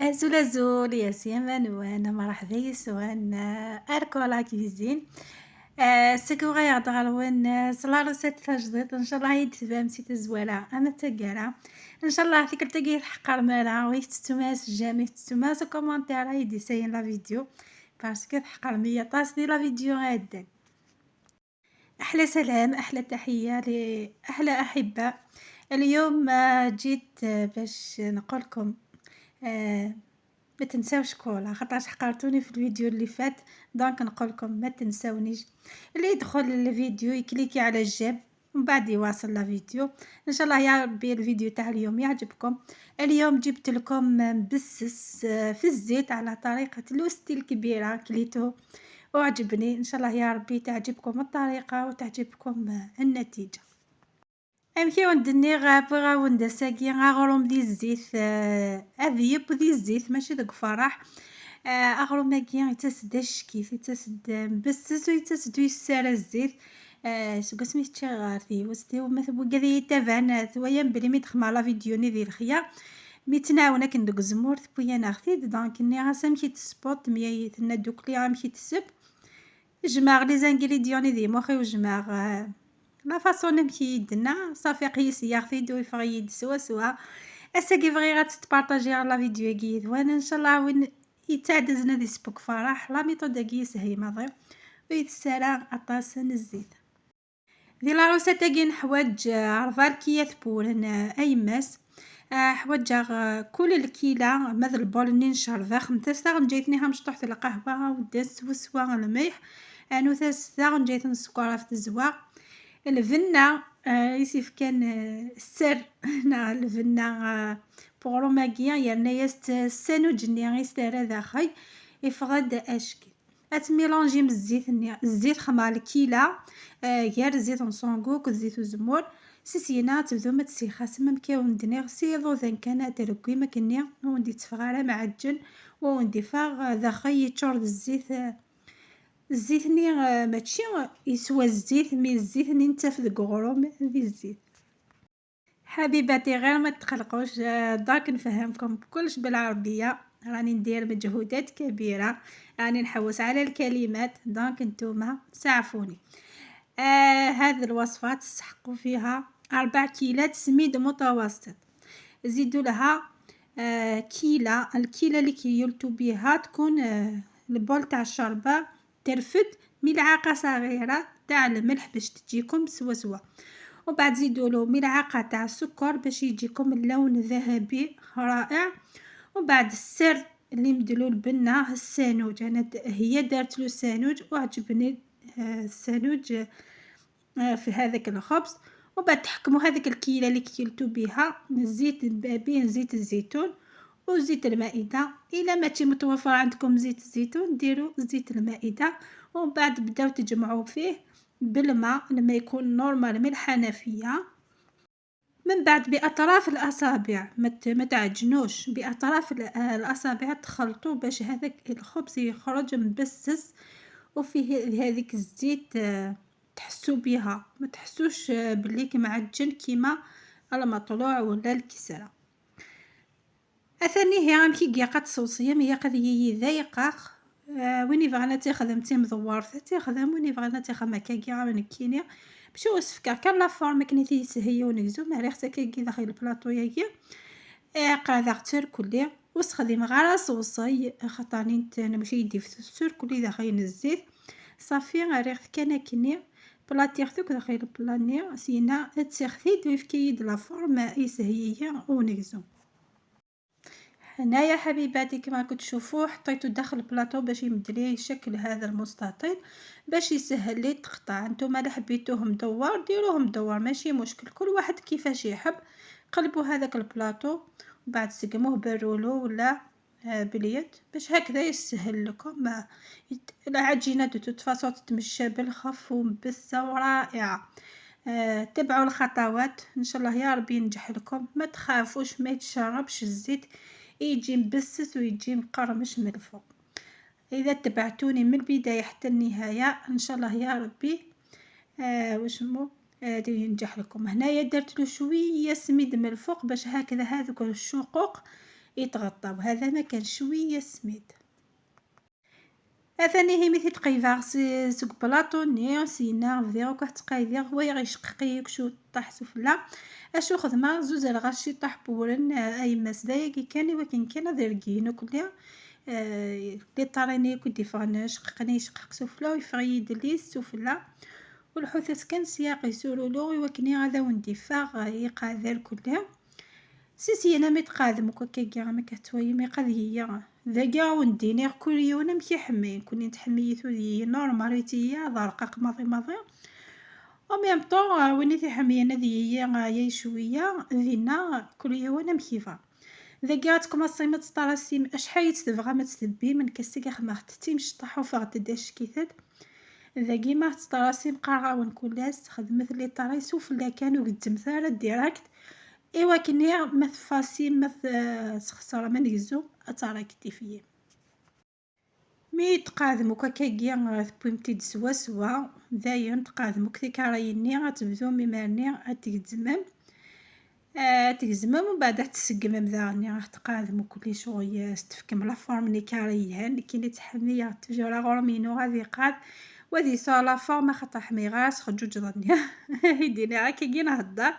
Azul azul يا سيمان وانا مرحبا يسوان اركو لا كوزين سكو غيهضر على وين صلا روسيت تجديد ان شاء الله يتفهم سي تزوالا اما تقرا ان شاء الله فيك تلقي الحق المالا ويتتماس جامي تتماس كومونتير يدي ساين لا فيديو باسكو الحق المية طاس دي لا فيديو غادا احلى سلام احلى تحية لاحلى احباء اليوم جيت باش نقولكم آه، ما تنساوش كولا خاطرش حقرتوني في الفيديو اللي فات. دونك نقول لكم ما تنساونيش، اللي يدخل الفيديو يكليكي على الجيم ومن بعد يواصل لا فيديو. ان شاء الله يا ربي الفيديو تاع اليوم يعجبكم. اليوم جبت لكم مبسس في الزيت على طريقة لوستي الكبيرة كليتو وعجبني. ان شاء الله يا ربي تعجبكم الطريقة وتعجبكم النتيجة. نمشيو عند النيغ بغاو ندساكي غاغروم ديال الزيت اذيب ديال الزيت ماشي داك فرح. اغروم ماكي يتسد الشكيف يتسد مبسس ويتسد يسار الزيت. سوق سميتي غارتي وستي وما وكادي تابعنا ثويا بلي مي دخل لا فيديو ني ديال الخيا ميتناونا كندوك زمور ثبويا ناختي دونك ني غاسا مشيت سبوت ميا تنادوك لي غامشي تسب جمع لي زانغريديون دي مخي وجمع لا فاصون نمشي يدنا صافي قيس ياختي دوي فغيد سوا سوا. اساكي فغي غتبارطاجي لا فيديو كيد وانا ان شاء الله وين يتعدزنا دي سبوك فرح لا ميثود كي سهيمه ضيف ويتسارع اطاس الزيت دي لا روسيت كي نحواج عرفال كيات بورن اي ماس. حواج كل الكيله ماذا البول ني نشرب خمسة جايتني مشطوحة القهوه وداس وسوا الملح انو ثلاثة جايت السكر في الزواق الفنة. يسيف كان السر هنا الفنة بوغرو ماكيا يعني يست السانوج ني غيستار هذا خي يفغد اشكي اتميلونجي من الزيت الزيت خمار الكيله غير الزيت نصونغوك الزيت وزمور سيسينا تبدو ما تسيخاس ممكن دنيغ سيضو ذن كان تركوي ما كني وندي تفغاله معجن وندي فاغ ذا خي يتشرد الزيت. الزيت ني ماشي يسوى الزيت مي الزيت ني نتاف دك غروم دي الزيت. حبيباتي غير ما تقلقوش داك نفهمكم كلش بالعربيه راني ندير مجهودات كبيره راني نحوس على الكلمات دونك نتوما سعفوني. هذه الوصفات تسحقوا فيها 4 كيلات سميد متوسط زيدوا لها كيله الكيله اللي كيولتو بها تكون البول تاع الشربه ترفد ملعقه صغيره تاع الملح باش تجيكم سوا سوا وبعد زيدوا له ملعقه تاع السكر باش يجيكم اللون ذهبي رائع. وبعد السر اللي مدلو البنه السانوج انا هي دارت له السانوج وعجبني السانوج في هذاك الخبز. وبعد تحكموا هذيك الكيله اللي كيلتو بها الزيت بين زيت الزيتون وزيت المائده الا ما تي متوفر عندكم زيت الزيتون ديروا زيت المائده ومن بعد بداو تجمعوا فيه بالماء لما يكون نورمال من الحنفيه من بعد باطراف الاصابع ما تعجنوش باطراف الاصابع تخلطوا باش هذاك الخبز يخرج مبسس وفيه هذيك الزيت تحسوا بها ما تحسوش بلي معجن كيما المطلوع ولا الكسره. اثني هي غامكي قيقات صوصيه مي قد هي ذايقه ويني بغانا تخدم تيم دوار تخدم ويني بغانا تخدم كاكي غامن كينيا باش وصفكا كان لا فورم كنيتي سهيه ونكزو ما ريحت كاكي داخل البلاطو ياكي قاعده اختار كلي وسخدم غير صوصي خطاني انا ماشي يدي في السور كلي داخل الزيت صافي ريحت كان كني بلاطي خذوك داخل البلاني سينا تسخثي دويف كيد لا فورم اي سهيه ونكزو. هنايا حبيباتي كما كتشوفوا حطيته داخل البلاطو باش يمدلي شكل هذا المستطيل باش يسهل لي تقطع. نتوما الا حبيتوه مدور ديروه مدور ماشي مشكل كل واحد كيفاش يحب. قلبوا هذاك البلاطو وبعد سقموه بالرولو ولا باليد باش هكذا يسهل لكم. العجينه تتفاصل تتمشى بالخف ومبسه ورائعه. تبعوا الخطوات ان شاء الله يا ربي ينجح لكم ما تخافوش ما يتشربش الزيت يجي مبسس ويجي مقرمش من الفوق. اذا تبعتوني من البدايه حتى النهايه ان شاء الله يا ربي وشمو ينجح لكم. هنايا درت له شويه سميد من الفوق باش هكذا هذوك الشقوق يتغطى، وهذا ما كان شويه سميد. أثاني هي مثل تقيفاغ سوق بلاطوني سينا فيغ كاع تقايفيغ هو يغيشققي كشو طاح سفلا اشو خدمه زوز الغاشي طاح بورن اي مسدايا كي كان ولكن كان دركينو كلها لي طاريني كنت فانا شققني شقق سفلا ويفغيد لي سفلا والحوثات كان سياق يسولو وكني هذا وندفاغ يقادر كلها سيسي انا متقادم وكاكا ما كتوي ما قد هي ذاكا ونديني كل يوم نمشي حمي كوني نتحميتو دي نورماليتيا ضرقق ماضي او ميم طون وين في حمينا دي هي شويه ذينا كل يوم نمشيفا ذاكا تكمصي ما تطراسي اشحال تبغى ما تسبي من كسكا خمختي مش طاحو فغد داش كيفات ذاكي ما تطراسي مقراون كلاس خدمت لي طراي سوفلا كانوا قدام ثاره ديراكت ايوا كني ما فاسي ما تخسر ما نجزو اتراكتي فيه مي تقادمو كاكيا بويمتي دسوا سوا داين تقادمو كتي كرايني غتبدو ميماني غتقزمم تقزمم ومن بعد تسقمم ذاني راح تقادمو كل شويه تفكم لا فورم لي كاريان كي تحميه تجرا غورمينو غادي قاد وذي صالا فورما خطا حمي غاس خجوج ظني يدينا كي نهضر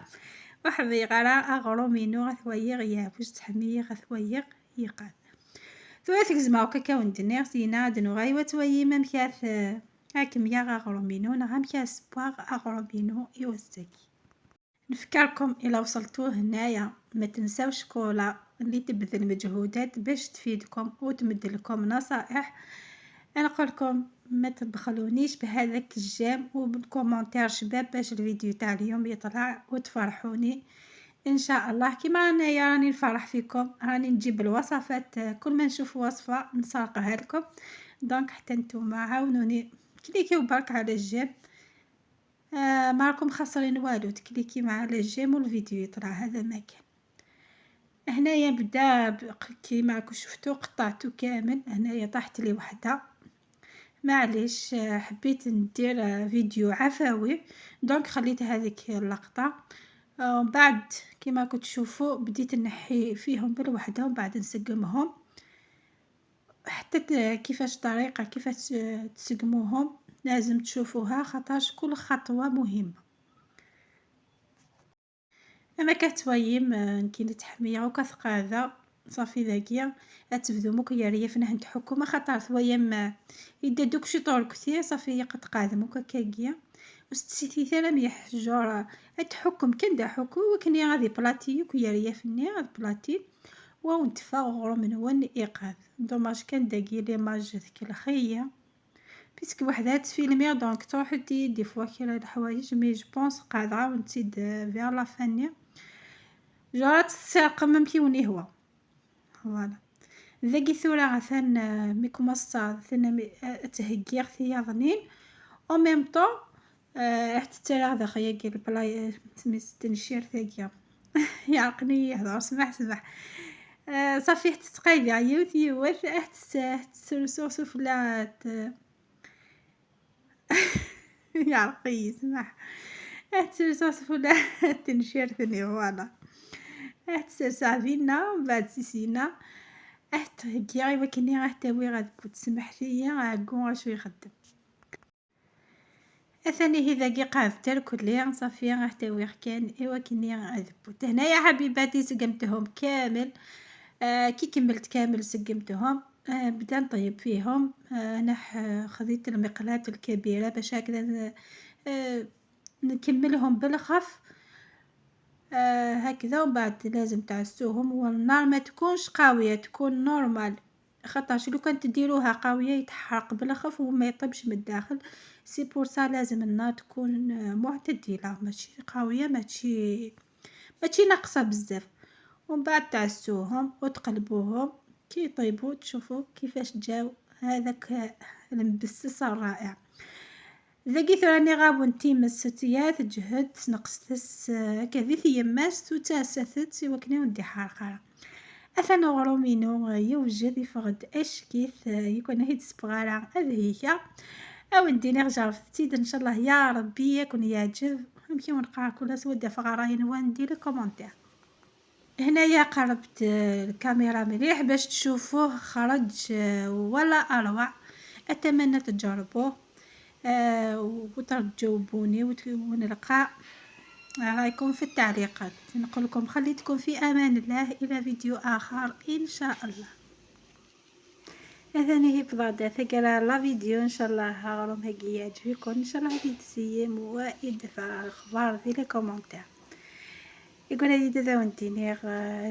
وحمي غرا اغرومينو غثويغ يافوش تحميه غثويغ يقاد ثلاث زعما كاكاو ندير سينا دنو غايوه تويما مكاث هاكم يا غرومينو نغا مكاس بواغ اغرومينو يوزكي. نفكركم الى وصلتوا هنايا ما تنساوش كولا اللي تبذل مجهودات باش تفيدكم وتمد لكم نصائح. انا نقولكم ما تبخلونيش بهذاك الجيم وبالكومنتير شباب باش الفيديو تاع اليوم يطلع وتفرحوني ان شاء الله. كيما انايا راني نفرح فيكم راني نجيب الوصفات كل ما نشوف وصفه نساقها لكم دونك حتى نتوما عاونوني كليكيو برك على الجيم ما راكم خاسرين والو تكليكي مع على الجيم والفيديو يطلع هذا ما كان. هنايا بدا كيما راكم شفتوا قطعته كامل هنايا طاحت لي وحده معليش حبيت ندير فيديو عفوي دونك خليت هذيك اللقطه ومن بعد كما كنت تشوفوا بديت نحي فيهم بالوحده ومن بعد نسقمهم حتى كيفاش طريقه كيفاش تسقموهم لازم تشوفوها خاطرش كل خطوه مهمه. اما كتويم كي نتحميه وكثقاذا صافي ذاكيا تبدو مكياريه فنه نتحكم خاطر ثويم يدا دوك شي طول كثير صافي قد قادم وكاكيا وستسيتي ثلا ميح جورا تحكم كندا حكو وكني غادي بلاتي كياريه فني غاد بلاتي ونتفا غرو من وين ايقاظ دوماج كان داكي لي ماج ذيك الخيه بيسك وحده تفيلمي دونك تروح دي فوا كاين الحوايج مي جو بونس قادره ونتيد فيغ لا فاني جرات تساقم كيوني هو فوالا ذاكي ثورة عثان مي كوماصا ثنا تهجير ثياضنين او ميم طون حتى ترى هذا خيا قال بلاي سميت تنشير ثاقيا يعقني يهضر سمح صافي حتى تقايد عيوت يوث حتى تسرسوسو فلات يعرقي سمح حتى تسرسوسو فلات تنشير ثني فوالا حتى سافينا بعد سيسينا حتى هكيا وكني غتاوي غتبوت سمح ليا عكون شوي يخدم اثاني هذا كي قافتر كليا صافي غتاوي كان ايوا كني غذبوت هنايا حبيباتي سقمتهم كامل كي كملت كامل سقمتهم بدا نطيب فيهم انا خذيت المقلاة الكبيره باش هكذا نكملهم بالخف هكذا ومن بعد لازم تعسوهم والنار ما تكونش قويه تكون نورمال خاطرش لو كان تديروها قويه يتحرق بالخف وما يطيبش من الداخل سي بور سا لازم النار تكون معتدله ماشي قويه ماشي ناقصه بزاف ومن بعد تعسوهم وتقلبوهم كي يطيبوا تشوفوا كيفاش جاو هذاك المبسس الرائع. ذاكي راني غابون تيم ستيات جهد نقصتس كذي يماس وتاسثت وكنا ودي حرقه اثنا غرومينو يوجد يفقد اش كيف يكون هيد سبغالا هذه او ندير رجعتي ان شاء الله يا ربي يكون يعجب يمكن نلقى كل سود فقراين وندير كومونتير. هنايا قربت الكاميرا مليح باش تشوفوه خرج ولا اروع. اتمنى تجربوه وتجاوبوني ونلقى رايكم في التعليقات. نقول لكم خليتكم في امان الله الى فيديو اخر ان شاء الله. هذا هي بضادة ثقرا لا فيديو ان شاء الله هاغرم هكي يعجبكم ان شاء الله غادي تسيم ويدفع اخبار في لي كومونتير. يقول هذه داونتيني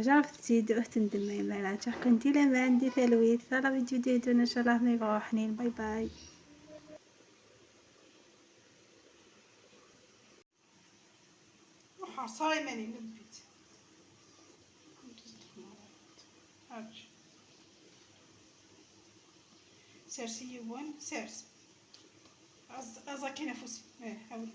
جربتي دوت ندمي مالات كنتي لما عندي ثلويت فلا فيديو ديتون ان شاء الله نبغوا حنين. باي باي. صاي ماني نبيت سيرسي يوان سيرس أزاكي نفسي حاولي